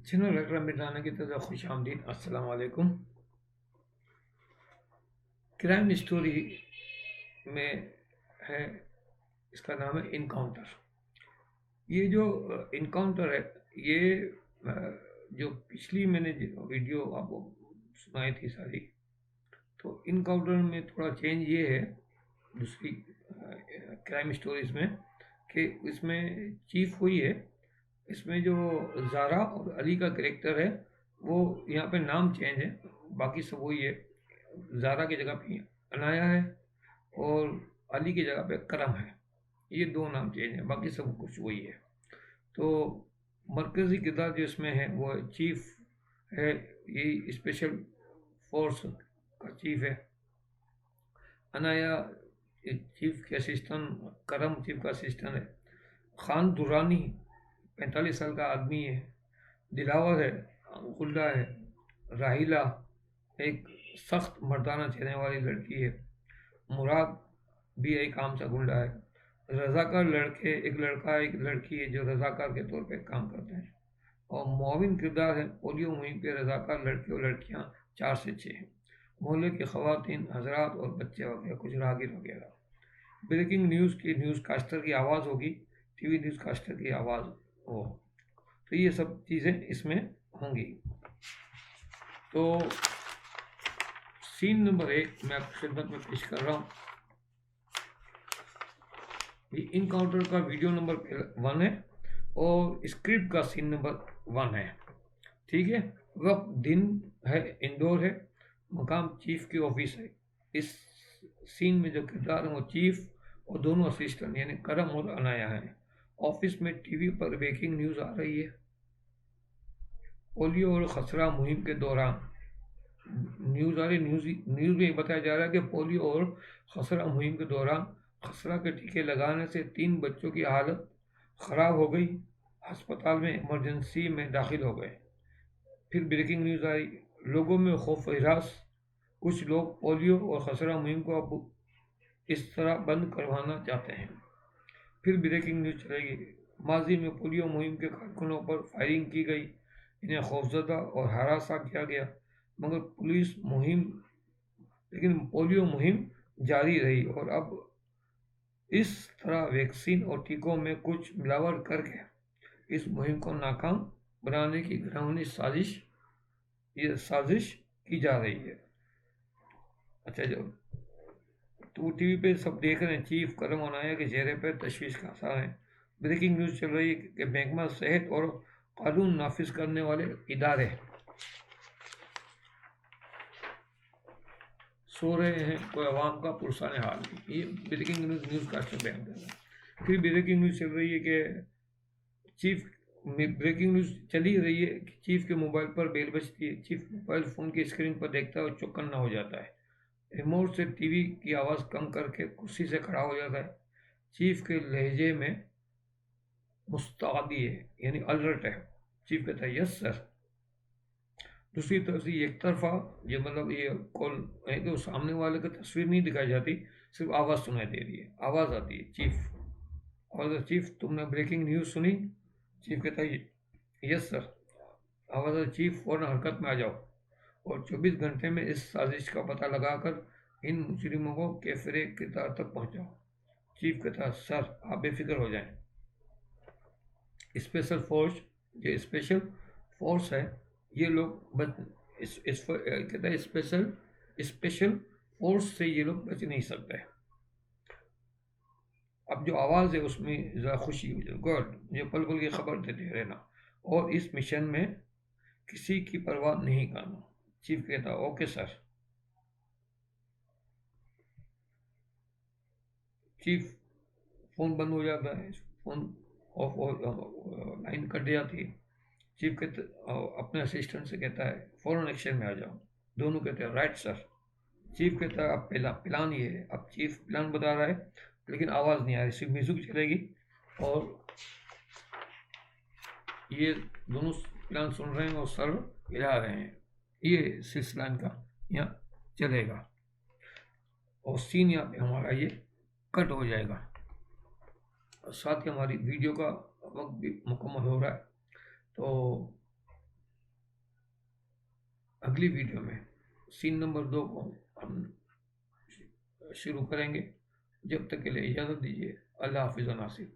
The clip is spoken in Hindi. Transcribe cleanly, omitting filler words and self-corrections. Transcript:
चैनल लेटर मिटाने की तरफ खुश आमदीद। अस्सलाम वालेकुम। क्राइम स्टोरी में है, इसका नाम है इनकाउंटर। ये जो इनकाउंटर है, ये जो पिछली मैंने वीडियो आपको सुनाई थी सारी, तो इनकाउंटर में थोड़ा चेंज ये है दूसरी क्राइम स्टोरीज में कि इसमें चीफ हुई है। इसमें जो ज़ारा और अली का कैरेक्टर है वो यहाँ पे नाम चेंज है, बाकी सब वही है। ज़ारा की जगह पे अनाया है और अली की जगह पे करम है। ये दो नाम चेंज है, बाकी सब कुछ वही है। तो मरकज़ी किरदार जो इसमें है वो चीफ है, ये स्पेशल फोर्स का चीफ है। अनाया चीफ के असिस्टेंट, करम चीफ का असिस्टेंट है। खान दुरानी 45 साल का आदमी है। दिलावर है, गुल्ला है। राहिला एक सख्त मर्दाना चेहरे वाली लड़की है। मुराद भी एक आम सा गुंडा है। रजाकार लड़के, एक लड़का एक लड़की है जो रजाकार के तौर पे काम करते हैं। और मुआविन किरदार है पोलियो मुहिम के रजाकार लड़के और लड़कियां 4 से 6 हैं। मोहल्ले की खवातीन, हजरात और बच्चे वगैरह, कुछ राहगीर वगैरह। ब्रेकिंग न्यूज़ की न्यूज़ कास्टर की आवाज़ होगी, टीवी न्यूज़ कास्टर की आवाज़ हो। तो ये सब चीज़ें इसमें होंगी। तो सीन नंबर 1 मैं आपकी खिदमत में पेश कर रहा हूँ। ये इनकाउंटर का वीडियो नंबर 1 है और स्क्रिप्ट का सीन नंबर 1 है। ठीक है। वक्त दिन है, इंदौर है, मकाम चीफ की ऑफिस है। इस सीन में जो किरदार है वो चीफ और दोनों असिस्टेंट यानी करम और अनाया है। ऑफिस में टीवी पर ब्रेकिंग न्यूज़ आ रही है। पोलियो और खसरा मुहिम के दौरान न्यूज़ आ रही, न्यूज़ में बताया जा रहा है कि पोलियो और खसरा मुहिम के दौरान खसरा के टीके लगाने से 3 बच्चों की हालत ख़राब हो गई, अस्पताल में इमरजेंसी में दाखिल हो गए। फिर ब्रेकिंग न्यूज़ आई, लोगों में खौफ हिरास, कुछ लोग पोलियो और खसरा मुहिम को अब इस तरह बंद करवाना चाहते हैं। फिर ब्रेकिंग न्यूज़ चलेगी, माजी में पोलियो मुहिम के कारकुनों पर फायरिंग की गई, इन्हें खौफजदा और हरासा किया गया, मगर लेकिन पोलियो मुहिम जारी रही और अब इस तरह वैक्सीन और टीकों में कुछ मिलावट करके इस मुहिम को नाकाम बनाने की घिनौनी साजिश की जा रही है। अच्छा, जो तो टीवी पे सब देख रहे हैं, चीफ करम अनाया के चेहरे पर तशवीश का आसार है। ब्रेकिंग न्यूज़ चल रही है कि महकमा सेहत और कानून नाफिज करने वाले इदारे सो रहे हैं, कोई अवाम का पुरसान हाल नहीं। ये ब्रेकिंग न्यूज़ का अच्छा बयान कर रहा है। फिर ब्रेकिंग न्यूज़ चल रही है कि चीफ ब्रेकिंग न्यूज़ चली रही है कि चीफ के मोबाइल पर बेल बजती है। चीफ मोबाइल फ़ोन की स्क्रीन पर देखता है और चौकन्ना हो जाता है। रिमोट से टीवी की आवाज़ कम करके कुर्सी से खड़ा हो जाता है। चीफ के लहजे में मुस्तैदी है यानी अलर्ट है। चीफ कहता है यस सर। दूसरी तरफ से एक तरफा ये मतलब ये कॉल है कि सामने वाले की तस्वीर नहीं दिखाई जाती, सिर्फ आवाज़ सुनाई दे रही है। आवाज़ आती है चीफ और चीफ तुमने ब्रेकिंग न्यूज़ सुनी? चीफ कहता है यस सर। आवाज़ चीफ फौरन हरकत में आ जाओ और 24 घंटे में इस साजिश का पता लगाकर इन मुजरिमों को कैफरे किरदार तक पहुंचाओ। चीफ कहता है सर आप बेफिक्र हो जाएं। स्पेशल फोर्स, जो स्पेशल फोर्स है, ये लोग कहता है स्पेशल फोर्स से ये लोग बच नहीं सकते। अब जो आवाज़ है उसमें ज़रा खुशी हो जाए, गुड, मुझे पल पल की खबर देते रहना और इस मिशन में किसी की परवाह नहीं करना। चीफ कहता ओके सर। चीफ फ़ोन बंद हो जाता है, फ़ोन ऑफ लाइन कट जाती है। चीफ कहते अपने असिस्टेंट से कहता है फ़ौरन एक्शन में आ जाओ। दोनों कहते हैं राइट सर। चीफ कहता है अब प्लान ये है। अब चीफ प्लान बता रहा है लेकिन आवाज़ नहीं आ रही, सिर्फ म्यूजिक चलेगी और ये दोनों प्लान सुन रहे हैं और सर हिला रहे हैं। ये सिलसिला इनका यहाँ चलेगा और सीन यहाँ पे हमारा ये कट हो जाएगा और साथ ही हमारी वीडियो का वक्त भी मुकम्मल हो रहा है। तो अगली वीडियो में सीन नंबर 2 को हम शुरू करेंगे। जब तक के लिए इजाज़त दीजिए। अल्लाह हाफिज़ व नासिर।